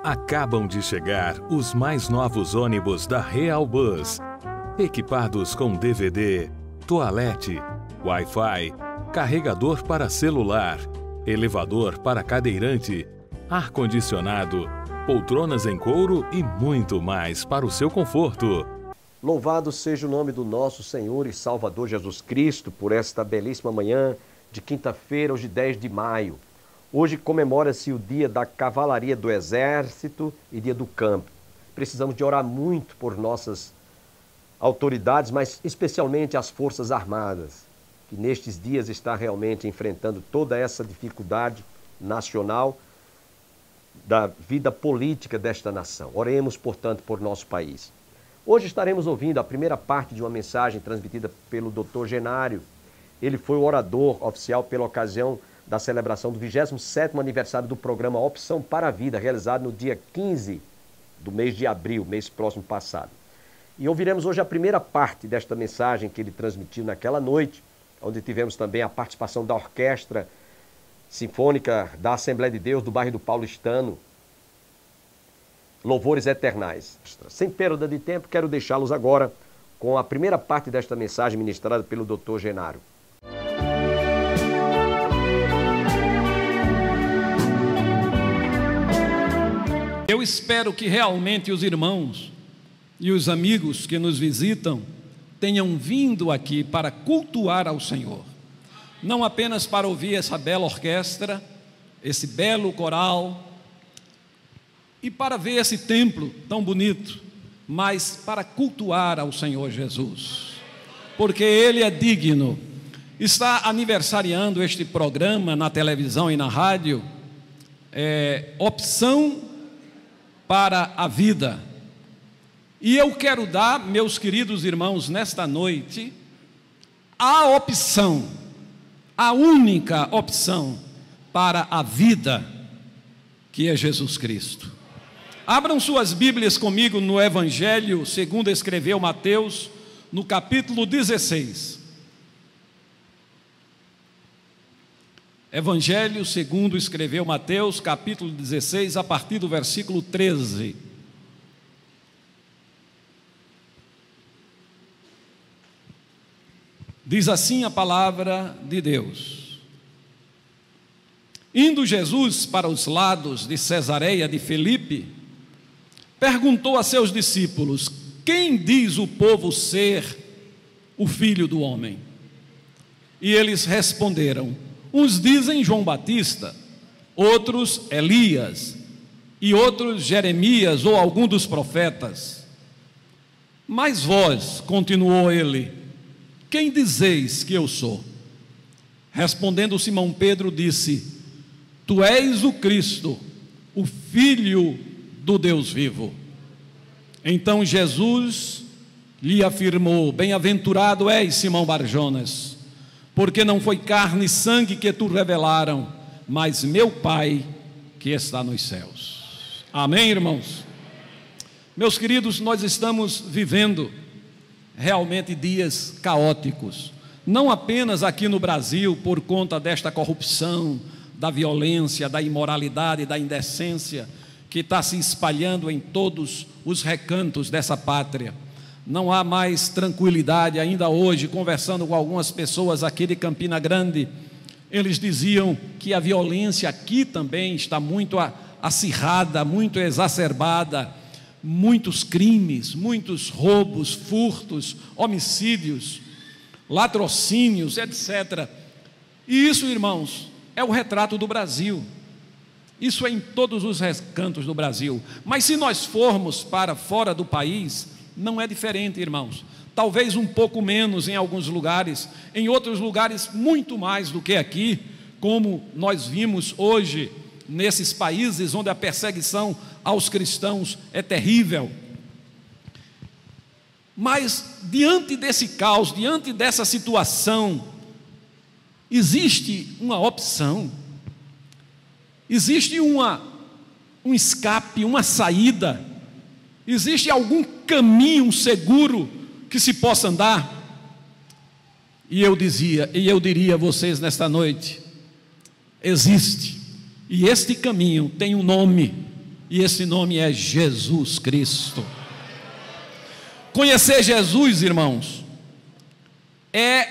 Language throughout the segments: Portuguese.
Acabam de chegar os mais novos ônibus da Real Bus, equipados com DVD, toalete, Wi-Fi, carregador para celular, elevador para cadeirante, ar-condicionado, poltronas em couro e muito mais para o seu conforto. Louvado seja o nome do nosso Senhor e Salvador Jesus Cristo por esta belíssima manhã de quinta-feira, hoje 10 de maio. Hoje comemora-se o dia da Cavalaria do Exército e dia do Campo. Precisamos de orar muito por nossas autoridades, mas especialmente as Forças Armadas, que nestes dias está realmente enfrentando toda essa dificuldade nacional da vida política desta nação. Oremos, portanto, por nosso país. Hoje estaremos ouvindo a primeira parte de uma mensagem transmitida pelo Dr. Genário. Ele foi o orador oficial pela ocasião da celebração do 27º aniversário do programa Opção para a Vida, realizado no dia 15 do mês de abril, mês próximo passado. E ouviremos hoje a primeira parte desta mensagem que ele transmitiu naquela noite, onde tivemos também a participação da Orquestra Sinfônica da Assembleia de Deus do bairro do Paulistano, Louvores Eternais. Sem perda de tempo, quero deixá-los agora com a primeira parte desta mensagem ministrada pelo Dr. Genário. Eu espero que realmente os irmãos e os amigos que nos visitam tenham vindo aqui para cultuar ao Senhor. Não apenas para ouvir essa bela orquestra, esse belo coral, e para ver esse templo tão bonito, mas para cultuar ao Senhor Jesus, porque Ele é digno. Está aniversariando este programa na televisão e na rádio, Opção para a Vida. E eu quero dar, meus queridos irmãos, nesta noite, a opção, a única opção para a vida, que é Jesus Cristo. Abram suas Bíblias comigo no Evangelho segundo escreveu Mateus, no capítulo 16. Evangelho segundo escreveu Mateus, capítulo 16, a partir do versículo 13. Diz assim a palavra de Deus: Indo Jesus para os lados de Cesareia de Filipe, perguntou a seus discípulos: quem diz o povo ser o Filho do Homem? E eles responderam: uns dizem João Batista, outros Elias, e outros Jeremias ou algum dos profetas. Mas vós, continuou ele, quem dizeis que eu sou? Respondendo Simão Pedro disse: tu és o Cristo, o Filho do Deus vivo. Então Jesus lhe afirmou: bem-aventurado és, Simão Barjonas, porque não foi carne e sangue que tu revelaram, mas meu Pai que está nos céus. Amém, irmãos? Meus queridos, nós estamos vivendo realmente dias caóticos, não apenas aqui no Brasil por conta desta corrupção, da violência, da imoralidade, da indecência que está se espalhando em todos os recantos dessa pátria. Não há mais tranquilidade. Ainda hoje, conversando com algumas pessoas aqui de Campina Grande, eles diziam que a violência aqui também está muito acirrada, muito exacerbada, muitos crimes, muitos roubos, furtos, homicídios, latrocínios, etc. E isso, irmãos, é o retrato do Brasil. Isso é em todos os recantos do Brasil. Mas se nós formos para fora do país, não é diferente, irmãos. Talvez um pouco menos em alguns lugares, em outros lugares muito mais do que aqui, como nós vimos hoje nesses países onde a perseguição aos cristãos é terrível. Mas diante desse caos, diante dessa situação, existe uma opção, existe um escape, uma saída, existe algum caminho seguro que se possa andar? E eu diria a vocês nesta noite: existe, e este caminho tem um nome, e esse nome é Jesus Cristo. Conhecer Jesus, irmãos, é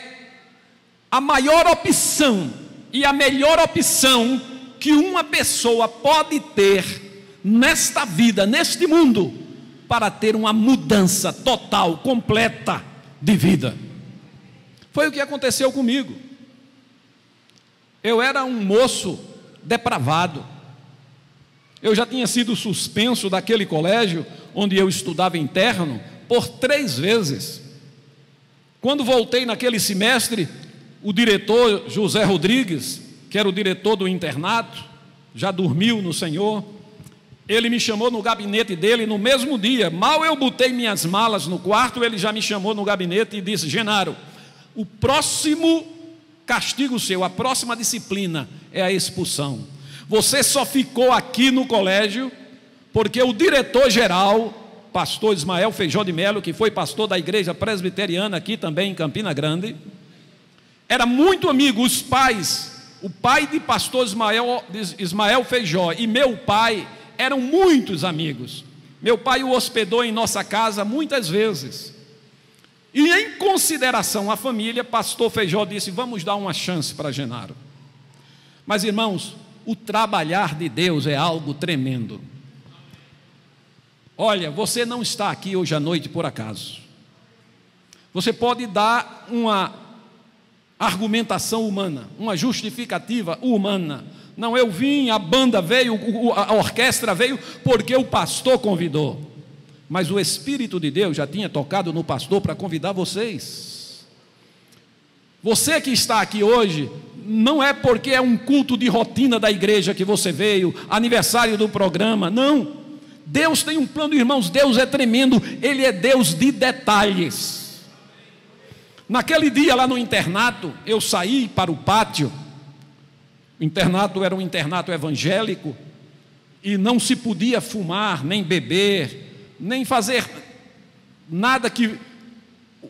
a maior opção e a melhor opção que uma pessoa pode ter nesta vida, neste mundo, para ter uma mudança total, completa de vida. Foi o que aconteceu comigo. Eu era um moço depravado. Eu já tinha sido suspenso daquele colégio onde eu estudava interno por 3 vezes. Quando voltei naquele semestre, o diretor José Rodrigues, que era o diretor do internato, já dormiu no Senhor, ele me chamou no gabinete dele no mesmo dia. Mal eu botei minhas malas no quarto, ele já me chamou no gabinete e disse: Genaro, o próximo castigo seu, a próxima disciplina é a expulsão. Você só ficou aqui no colégio porque o diretor-geral, pastor Ismael Feijó de Melo, que foi pastor da igreja presbiteriana aqui também em Campina Grande, era muito amigo. Os pais, o pai de pastor Ismael Feijó e meu pai eram muitos amigos. Meu pai o hospedou em nossa casa muitas vezes. E em consideração à família, pastor Feijó disse: vamos dar uma chance para Genaro. Mas irmãos, o trabalhar de Deus é algo tremendo. Olha, você não está aqui hoje à noite por acaso. Você pode dar uma argumentação humana, uma justificativa humana. Não, eu vim, a banda veio, a orquestra veio porque o pastor convidou. Mas o Espírito de Deus já tinha tocado no pastor para convidar vocês. Você que está aqui hoje, não é porque é um culto de rotina da igreja que você veio, aniversário do programa, não. Deus tem um plano, irmãos. Deus é tremendo, Ele é Deus de detalhes. Naquele dia lá no internato, eu saí para o pátio. O internato era um internato evangélico e não se podia fumar, nem beber, nem fazer nada que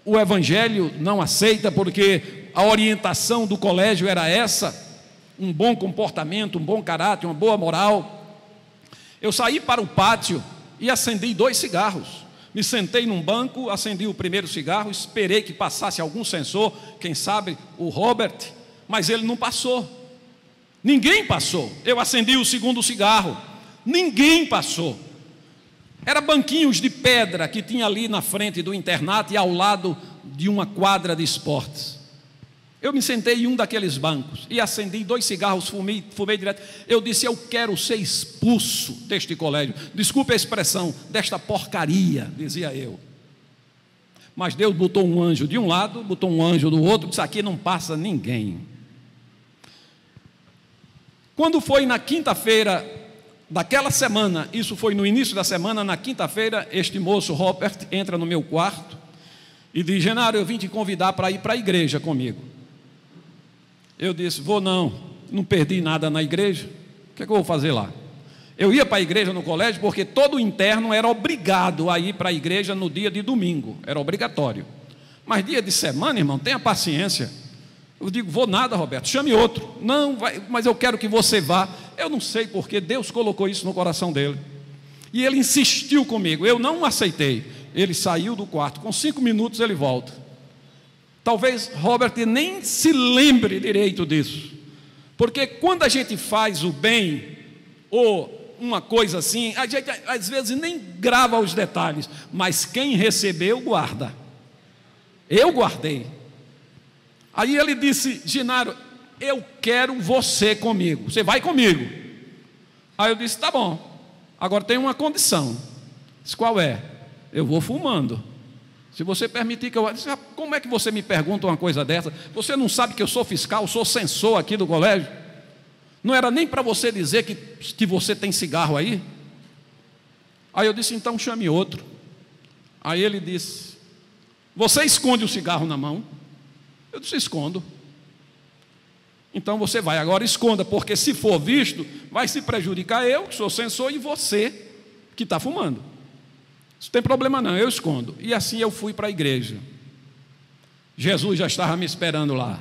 o evangelho não aceita, porque a orientação do colégio era essa: um bom comportamento, um bom caráter, uma boa moral. Eu saí para o pátio e acendi 2 cigarros. Me sentei num banco, acendi o primeiro cigarro, esperei que passasse algum sensor, quem sabe o Robert, mas ele não passou. Ninguém passou. Eu acendi o segundo cigarro, ninguém passou. Era banquinhos de pedra que tinha ali na frente do internato e ao lado de uma quadra de esportes. Eu me sentei em um daqueles bancos e acendi 2 cigarros, fumei direto. Eu disse: eu quero ser expulso deste colégio. Desculpe a expressão, desta porcaria, dizia eu. Mas Deus botou um anjo de um lado, botou um anjo do outro, disse: aqui não passa ninguém. Quando foi na quinta-feira daquela semana, isso foi no início da semana, na quinta-feira, este moço Robert entra no meu quarto e diz: Genaro, eu vim te convidar para ir para a igreja comigo. Eu disse: vou não perdi nada na igreja, o que é que eu vou fazer lá? Eu ia para a igreja no colégio porque todo interno era obrigado a ir para a igreja no dia de domingo, era obrigatório. Mas dia de semana, irmão, tenha paciência. Eu digo: vou nada, Roberto, chame outro. Não, vai, mas eu quero que você vá. Eu não sei porque Deus colocou isso no coração dele. E ele insistiu comigo, eu não aceitei. Ele saiu do quarto, com 5 minutos ele volta. Talvez Robert nem se lembre direito disso, porque quando a gente faz o bem, ou uma coisa assim, a gente às vezes nem grava os detalhes, mas quem recebeu, guarda. Eu guardei. Aí ele disse: Genaro, eu quero você comigo, você vai comigo. Aí eu disse: tá bom, agora tem uma condição. Disse: qual é? Eu vou fumando. Se você permitir que eu... Disse: como é que você me pergunta uma coisa dessa? Você não sabe que eu sou fiscal, sou censor aqui do colégio? Não era nem para você dizer que você tem cigarro aí? Aí eu disse: então chame outro. Aí ele disse: você esconde o cigarro na mão? Eu disse: escondo. Então você vai, agora esconda, porque se for visto, vai se prejudicar eu, que sou censor, e você, que está fumando. Não tem problema não, eu escondo. E assim eu fui para a igreja. Jesus já estava me esperando lá.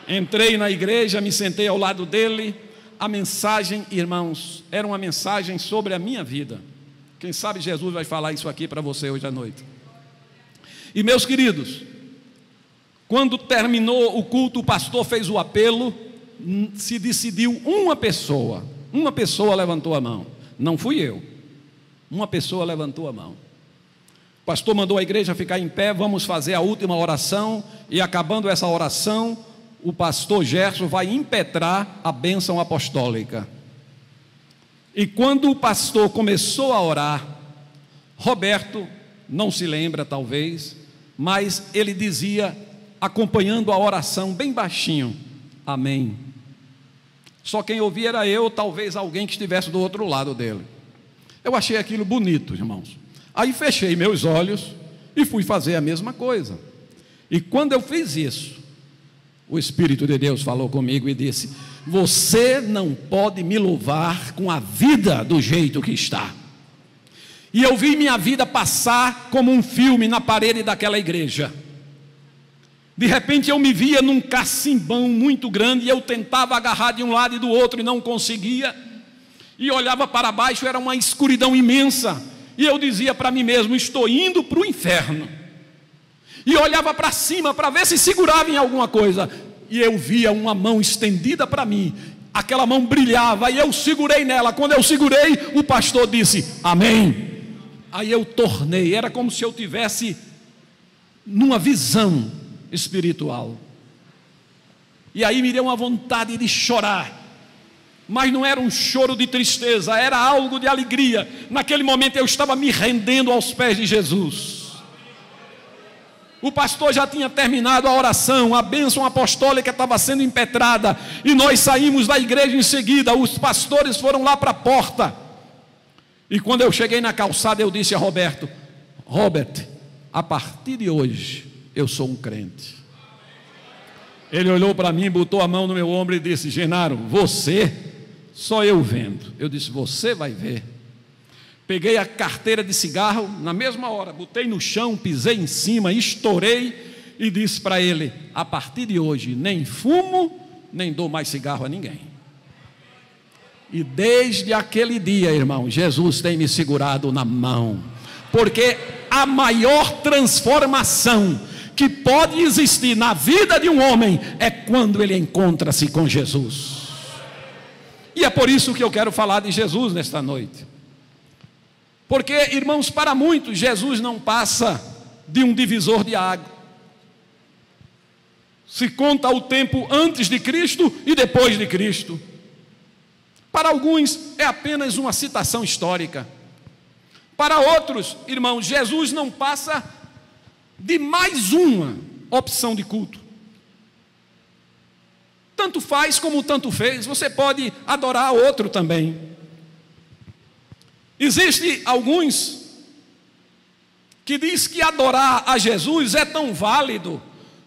Entrei na igreja, me sentei ao lado dele. a mensagem, irmãos, era uma mensagem sobre a minha vida. Quem sabe Jesus vai falar isso aqui para você hoje à noite. E meus queridos, quando terminou o culto, o pastor fez o apelo, se decidiu uma pessoa levantou a mão, não fui eu, uma pessoa levantou a mão. O pastor mandou a igreja ficar em pé, vamos fazer a última oração, e acabando essa oração, o pastor Gerson vai impetrar a bênção apostólica. E quando o pastor começou a orar, Roberto, não se lembra talvez, mas ele dizia, acompanhando a oração bem baixinho, amém. Só quem ouvia era eu, talvez alguém que estivesse do outro lado dele. Eu achei aquilo bonito, irmãos. Aí fechei meus olhos e fui fazer a mesma coisa. E quando eu fiz isso, o Espírito de Deus falou comigo e disse, você não pode me louvar com a vida do jeito que está. E eu vi minha vida passar como um filme na parede daquela igreja. De repente eu me via num cacimbão muito grande, e eu tentava agarrar de um lado e do outro e não conseguia, e olhava para baixo, era uma escuridão imensa, e eu dizia para mim mesmo, estou indo para o inferno. E olhava para cima para ver se segurava em alguma coisa, e eu via uma mão estendida para mim, aquela mão brilhava, e eu segurei nela. Quando eu segurei, o pastor disse, amém. Aí eu tornei, era como se eu tivesse numa visão espiritual, e aí me deu uma vontade de chorar, mas não era um choro de tristeza, era algo de alegria. Naquele momento eu estava me rendendo aos pés de Jesus. O pastor já tinha terminado a oração, a bênção apostólica estava sendo impetrada, e nós saímos da igreja em seguida. Os pastores foram lá para a porta, e quando eu cheguei na calçada, eu disse a Roberto, Robert, a partir de hoje eu sou um crente. Ele olhou para mim, botou a mão no meu ombro e disse, Genaro, você, só eu vendo. Eu disse, você vai ver. Peguei a carteira de cigarro, na mesma hora, botei no chão, pisei em cima, estourei e disse para ele, a partir de hoje, nem fumo, nem dou mais cigarro a ninguém. E desde aquele dia, irmão, Jesus tem me segurado na mão, porque a maior transformação que pode existir na vida de um homem é quando ele encontra-se com Jesus. E é por isso que eu quero falar de Jesus nesta noite. Porque, irmãos, para muitos, Jesus não passa de um divisor de água. Se conta o tempo antes de Cristo e depois de Cristo. Para alguns, é apenas uma citação histórica. Para outros, irmãos, Jesus não passa de mais uma opção de culto. Tanto faz como tanto fez, você pode adorar outro também. Existem alguns que diz que adorar a Jesus é tão válido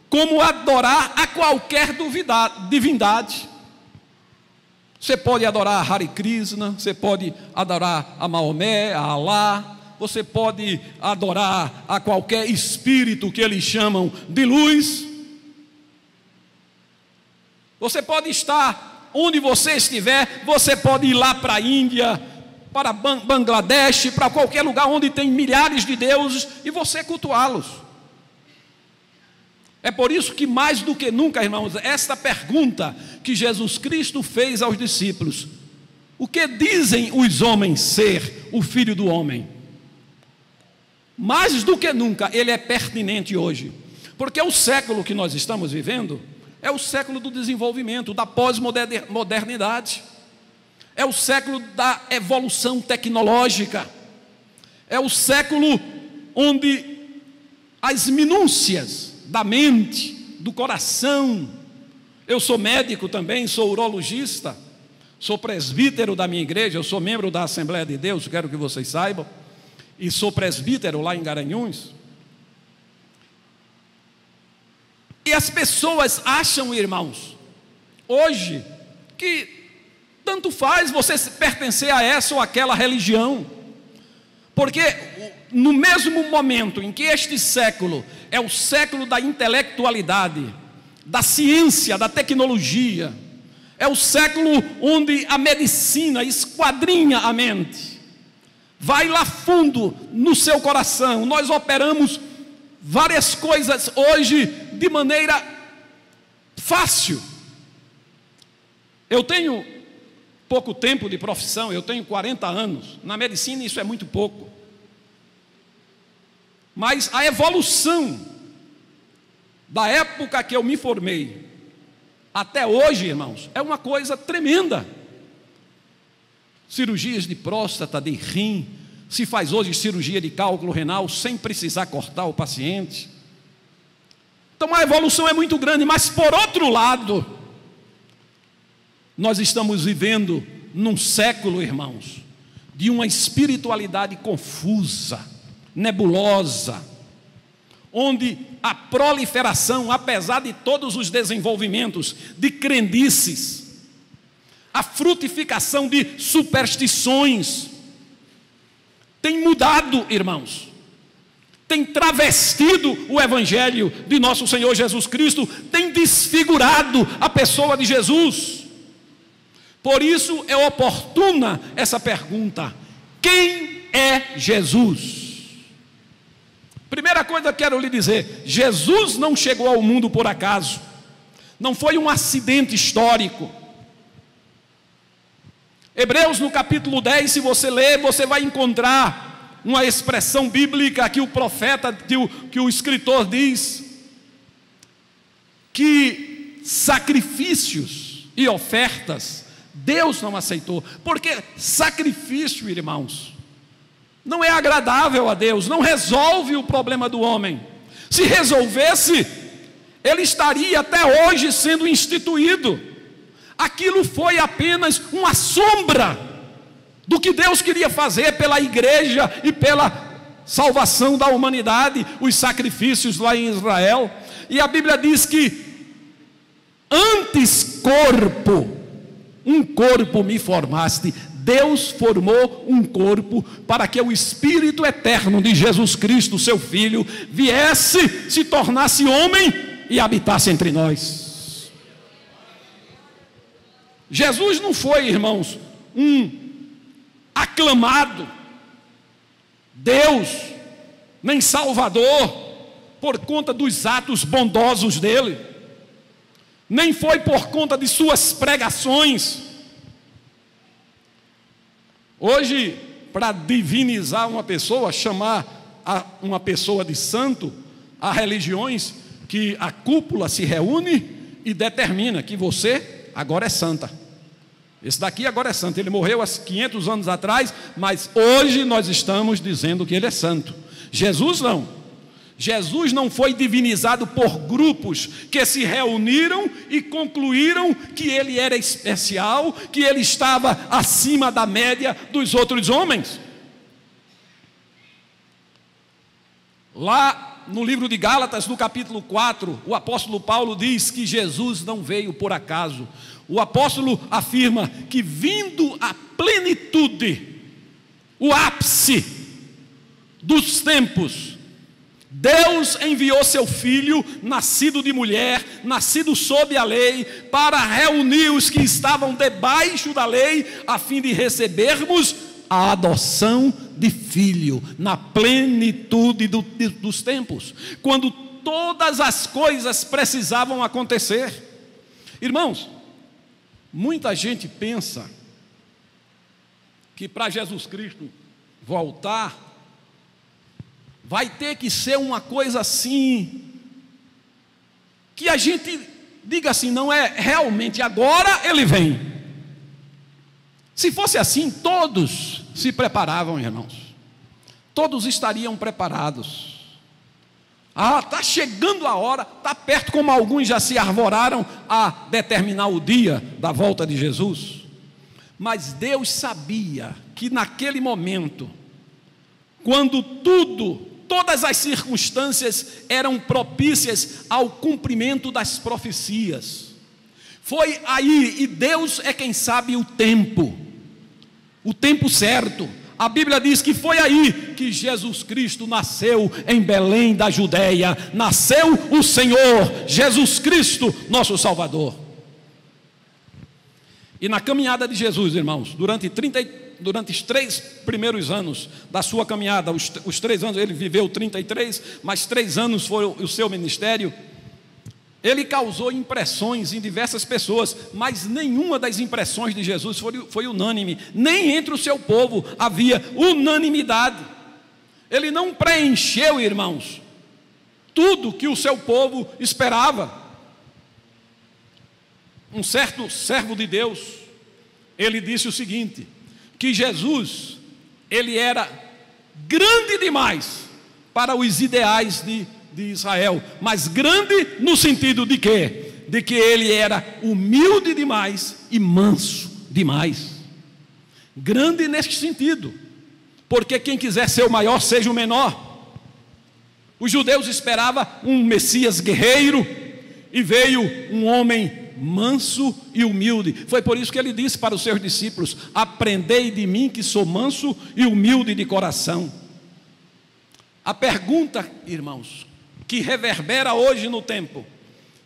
como adorar a qualquer divindade. Você pode adorar a Hare Krishna, você pode adorar a Maomé, a Alá, você pode adorar a qualquer espírito que eles chamam de luz. Você pode estar onde você estiver, você pode ir lá para a Índia, para Bangladesh, para qualquer lugar onde tem milhares de deuses e você cultuá-los. É por isso que mais do que nunca, irmãos, esta pergunta que Jesus Cristo fez aos discípulos: o que dizem os homens ser o Filho do Homem? Mais do que nunca ele é pertinente hoje, porque o século que nós estamos vivendo é o século do desenvolvimento, da pós-modernidade, é o século da evolução tecnológica, é o século onde as minúcias da mente, do coração. Eu sou médico também, sou urologista, sou presbítero da minha igreja, eu sou membro da Assembleia de Deus, quero que vocês saibam, e sou presbítero lá em Garanhuns. E as pessoas acham, irmãos, hoje, que tanto faz você pertencer a essa ou aquela religião, porque no mesmo momento em que este século é o século da intelectualidade, da ciência, da tecnologia, É o século onde a medicina esquadrinha a mente, vai lá fundo no seu coração. Nós operamos várias coisas hoje de maneira fácil. Eu tenho pouco tempo de profissão, eu tenho 40 anos. Na medicina isso é muito pouco. Mas a evolução da época que eu me formei até hoje, irmãos, é uma coisa tremenda. Cirurgias de próstata, de rim, se faz hoje cirurgia de cálculo renal sem precisar cortar o paciente. Então a evolução é muito grande, mas por outro lado, nós estamos vivendo num século, irmãos, de uma espiritualidade confusa, nebulosa, onde a proliferação, apesar de todos os desenvolvimentos de crendices, a frutificação de superstições, tem mudado, irmãos, tem travestido o evangelho de nosso Senhor Jesus Cristo, tem desfigurado a pessoa de Jesus. Por isso é oportuna essa pergunta: quem é Jesus? Primeira coisa que quero lhe dizer: Jesus não chegou ao mundo por acaso, não foi um acidente histórico. Hebreus no capítulo 10, se você ler, você vai encontrar uma expressão bíblica que o profeta, que o escritor diz, que sacrifícios e ofertas Deus não aceitou, porque sacrifício, irmãos, não é agradável a Deus, não resolve o problema do homem. Se resolvesse, ele estaria até hoje sendo instituído. Aquilo foi apenas uma sombra do que Deus queria fazer pela igreja e pela salvação da humanidade, os sacrifícios lá em Israel. E a Bíblia diz que antes um corpo me formaste. Deus formou um corpo para que o Espírito eterno de Jesus Cristo, seu Filho, viesse, se tornasse homem e habitasse entre nós. Jesus não foi, irmãos, um aclamado Deus, nem Salvador, por conta dos atos bondosos dele, nem foi por conta de suas pregações. Hoje, para divinizar uma pessoa, chamar uma pessoa de santo, há religiões que a cúpula se reúne e determina que você agora é santa. Esse daqui agora é santo. Ele morreu há 500 anos atrás, mas hoje nós estamos dizendo que ele é santo. Jesus não. Jesus não foi divinizado por grupos que se reuniram e concluíram que ele era especial, que ele estava acima da média dos outros homens. Lá no livro de Gálatas, no capítulo 4, o apóstolo Paulo diz que Jesus não veio por acaso. O apóstolo afirma que, vindo a plenitude, o ápice dos tempos, Deus enviou seu Filho, nascido de mulher, nascido sob a lei, para reunir os que estavam debaixo da lei, a fim de recebermos a adoção de filho, na plenitude dos tempos, quando todas as coisas precisavam acontecer. Irmãos, muita gente pensa que para Jesus Cristo voltar, vai ter que ser uma coisa assim, que a gente diga assim, não é realmente agora ele vem. Se fosse assim, todos se preparavam, irmãos. Todos estariam preparados. Está chegando a hora, está perto, como alguns já se arvoraram a determinar o dia da volta de Jesus. Mas Deus sabia que naquele momento, quando todas as circunstâncias eram propícias ao cumprimento das profecias, foi aí, e Deus é quem sabe o tempo certo. A Bíblia diz que foi aí que Jesus Cristo nasceu em Belém da Judeia, nasceu o Senhor Jesus Cristo, nosso Salvador. E na caminhada de Jesus, irmãos, durante os 3 primeiros anos da sua caminhada, os 3 anos, ele viveu 33, mas 3 anos foi o seu ministério, ele causou impressões em diversas pessoas, mas nenhuma das impressões de Jesus foi unânime, nem entre o seu povo havia unanimidade. Ele não preencheu, irmãos, tudo que o seu povo esperava. Um certo servo de Deus, ele disse o seguinte, que Jesus, ele era grande demais para os ideais de Israel, mas grande no sentido de quê? De que ele era humilde demais e manso demais. Grande neste sentido, porque quem quiser ser o maior, seja o menor. Os judeus esperavam um Messias guerreiro, e veio um homem manso e humilde. Foi por isso que ele disse para os seus discípulos: aprendei de mim que sou manso e humilde de coração. A pergunta, irmãos, que reverbera hoje no tempo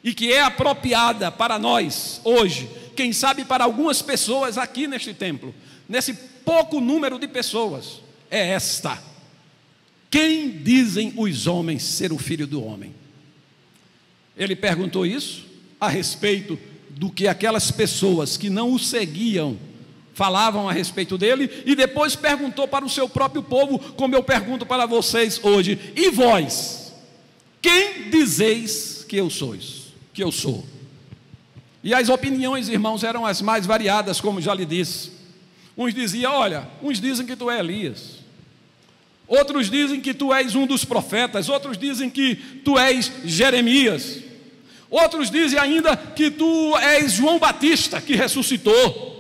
e que é apropriada para nós hoje, quem sabe para algumas pessoas aqui neste templo, nesse pouco número de pessoas, é esta: quem dizem os homens ser o Filho do Homem? Ele perguntou isso a respeito do que aquelas pessoas que não o seguiam falavam a respeito dele, e depois perguntou para o seu próprio povo, como eu pergunto para vocês hoje: e vós, quem dizeis que eu sou? E as opiniões, irmãos, eram as mais variadas, como já lhe disse. Uns diziam: olha, uns dizem que tu é Elias, outros dizem que tu és um dos profetas, outros dizem que tu és Jeremias, outros dizem ainda que tu és João Batista, que ressuscitou.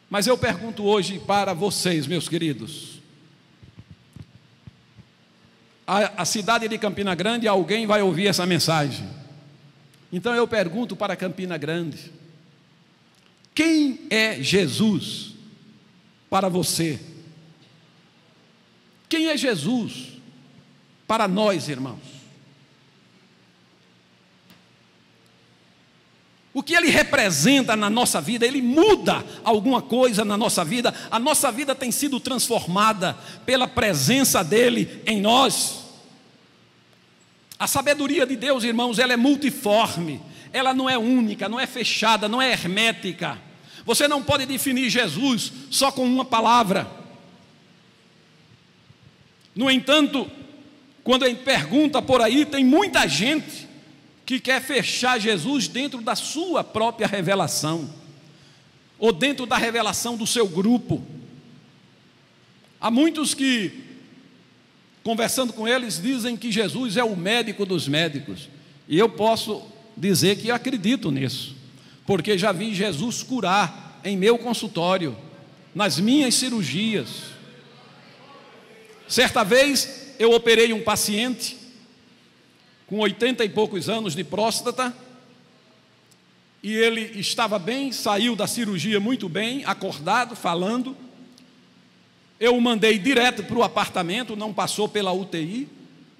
Mas eu pergunto hoje para vocês, meus queridos, a cidade de Campina Grande, alguém vai ouvir essa mensagem. Então eu pergunto para Campina Grande: quem é Jesus para você? Quem é Jesus para nós, irmãos? O que ele representa na nossa vida? Ele muda alguma coisa na nossa vida? A nossa vida tem sido transformada pela presença dele em nós. A sabedoria de Deus, irmãos, ela é multiforme, ela não é única, não é fechada, não é hermética. Você não pode definir Jesus só com uma palavra. No entanto, quando a gente pergunta por aí, tem muita gente que quer fechar Jesus dentro da sua própria revelação, ou dentro da revelação do seu grupo. Há muitos que, conversando com eles, dizem que Jesus é o médico dos médicos, e eu posso dizer que acredito nisso, porque já vi Jesus curar em meu consultório, nas minhas cirurgias. Certa vez eu operei um paciente com 80 e poucos anos de próstata, e ele estava bem, saiu da cirurgia muito bem, acordado, falando. Eu o mandei direto para o apartamento, não passou pela UTI,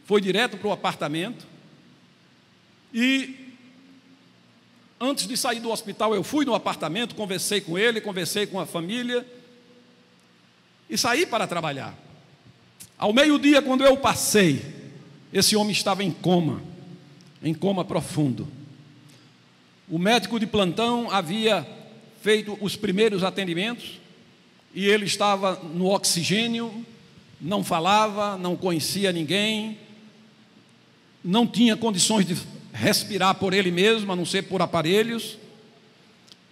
foi direto para o apartamento. E antes de sair do hospital, eu fui no apartamento, conversei com ele, conversei com a família e saí para trabalhar. Ao meio-dia, quando eu passei, esse homem estava em coma profundo. O médico de plantão havia feito os primeiros atendimentos e ele estava no oxigênio, não falava, não conhecia ninguém, não tinha condições de respirar por ele mesmo, a não ser por aparelhos.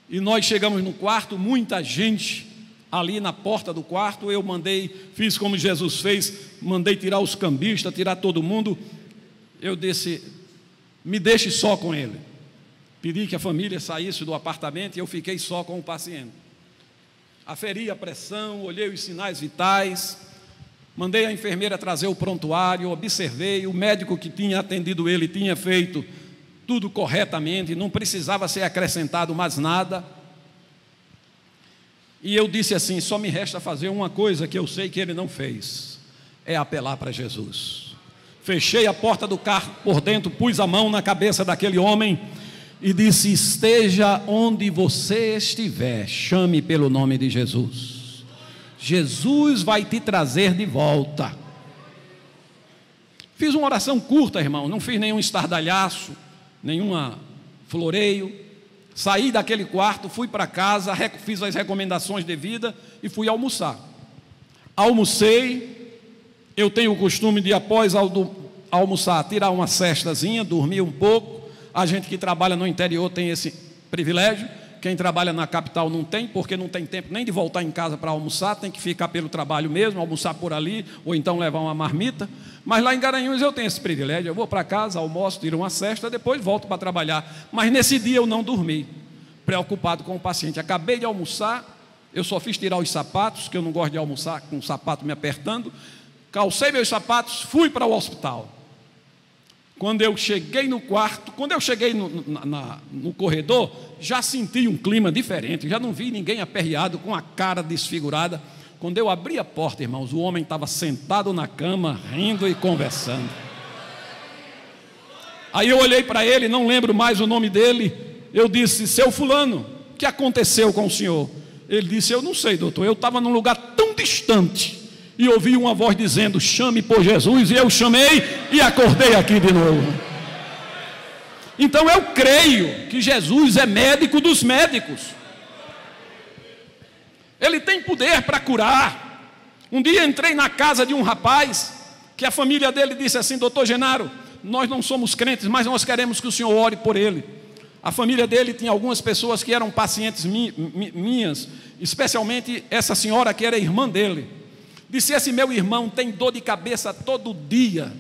E nós chegamos no quarto, muita gente ali na porta do quarto. Eu fiz como Jesus fez, mandei tirar os cambistas, tirar todo mundo. Eu disse: me deixe só com ele. Pedi que a família saísse do apartamento e eu fiquei só com o paciente. Aferi a pressão, olhei os sinais vitais, mandei a enfermeira trazer o prontuário, observei, o médico que tinha atendido ele tinha feito tudo corretamente, não precisava ser acrescentado mais nada. E eu disse assim: só me resta fazer uma coisa que eu sei que ele não fez, é apelar para Jesus. Fechei a porta do carro por dentro, pus a mão na cabeça daquele homem e disse: esteja onde você estiver, chame pelo nome de Jesus. Jesus vai te trazer de volta. Fiz uma oração curta, irmão, não fiz nenhum estardalhaço, nenhuma floreio. Saí daquele quarto, fui para casa, fiz as recomendações devidas e fui almoçar. Almocei, eu tenho o costume de, após almoçar, tirar uma sestazinha, dormir um pouco. A gente que trabalha no interior tem esse privilégio. Quem trabalha na capital não tem, porque não tem tempo nem de voltar em casa para almoçar, tem que ficar pelo trabalho mesmo, almoçar por ali, ou então levar uma marmita. Mas lá em Garanhuns eu tenho esse privilégio, eu vou para casa, almoço, tiro uma sesta, depois volto para trabalhar. Mas nesse dia eu não dormi, preocupado com o paciente. Acabei de almoçar, eu só fiz tirar os sapatos, que eu não gosto de almoçar com o sapato me apertando. Calcei meus sapatos, fui para o hospital. Quando eu cheguei no quarto, quando eu cheguei no corredor, já senti um clima diferente, já não vi ninguém aperreado, com a cara desfigurada. Quando eu abri a porta, irmãos, o homem estava sentado na cama, rindo e conversando. Aí eu olhei para ele, não lembro mais o nome dele, eu disse: seu fulano, o que aconteceu com o senhor? Ele disse: eu não sei, doutor, eu estava num lugar tão distante, e ouvi uma voz dizendo: chame por Jesus, e eu chamei e acordei aqui de novo. Então eu creio que Jesus é médico dos médicos. Ele tem poder para curar. Um dia entrei na casa de um rapaz, que a família dele disse assim: doutor Genaro, nós não somos crentes, mas nós queremos que o senhor ore por ele. A família dele tinha algumas pessoas que eram pacientes minhas, especialmente essa senhora que era irmã dele. Disse: esse meu irmão tem dor de cabeça todo dia.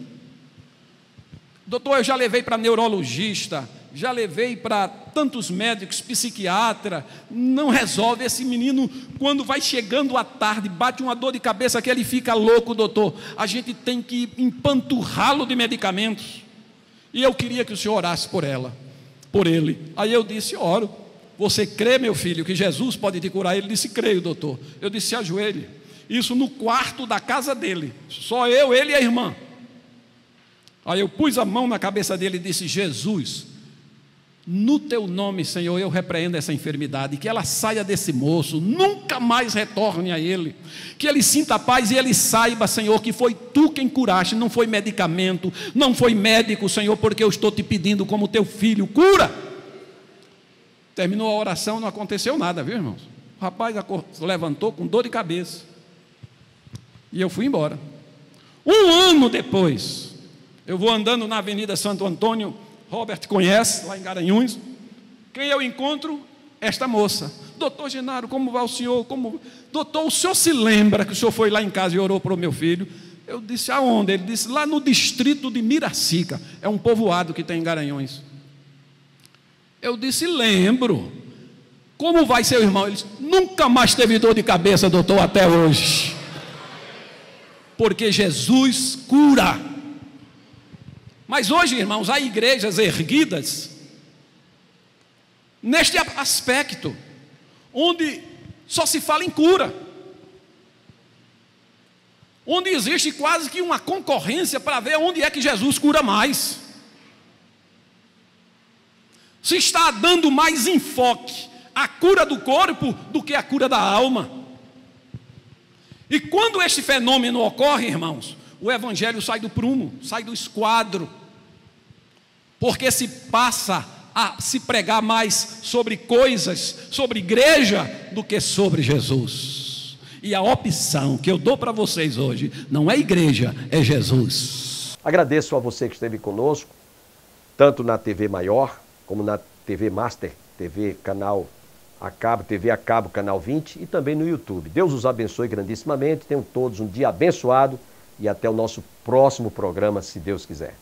Doutor, eu já levei para neurologista, já levei para tantos médicos, psiquiatra, não resolve. Esse menino, quando vai chegando à tarde, bate uma dor de cabeça que ele fica louco, doutor. A gente tem que empanturrá-lo de medicamentos. E eu queria que o senhor orasse por ele. Aí eu disse: oro. Você crê, meu filho, que Jesus pode te curar? Ele disse: creio, doutor. Eu disse: se ajoelhe. Isso no quarto da casa dele, só eu, ele e a irmã. Aí eu pus a mão na cabeça dele e disse: Jesus, no teu nome, Senhor, eu repreendo essa enfermidade, que ela saia desse moço, nunca mais retorne a ele, que ele sinta paz e ele saiba, Senhor, que foi tu quem curaste, não foi medicamento, não foi médico, Senhor, porque eu estou te pedindo como teu filho, cura. Terminou a oração, não aconteceu nada, viu, irmãos? O rapaz levantou com dor de cabeça. E eu fui embora. Um ano depois, eu vou andando na Avenida Santo Antônio, Robert conhece, lá em Garanhuns. Quem eu encontro? Esta moça. Doutor Genaro, como vai o senhor? Doutor, o senhor se lembra que o senhor foi lá em casa e orou para o meu filho? Eu disse: aonde? Ele disse: lá no distrito de Miracica. É um povoado que tem em Garanhuns. Eu disse: lembro. Como vai seu irmão? Ele disse: nunca mais teve dor de cabeça, doutor, até hoje. Porque Jesus cura. Mas hoje, irmãos, há igrejas erguidas neste aspecto, onde só se fala em cura, onde existe quase que uma concorrência para ver onde é que Jesus cura mais. Se está dando mais enfoque à cura do corpo do que à cura da alma. E quando este fenômeno ocorre, irmãos, o evangelho sai do prumo, sai do esquadro, porque se passa a se pregar mais sobre coisas, sobre igreja, do que sobre Jesus. E a opção que eu dou para vocês hoje não é igreja, é Jesus. Agradeço a você que esteve conosco, tanto na TV Maior, como na TV Master, TV Canal a cabo, TV a cabo, Canal 20 e também no YouTube. Deus os abençoe grandissimamente, tenham todos um dia abençoado e até o nosso próximo programa, se Deus quiser.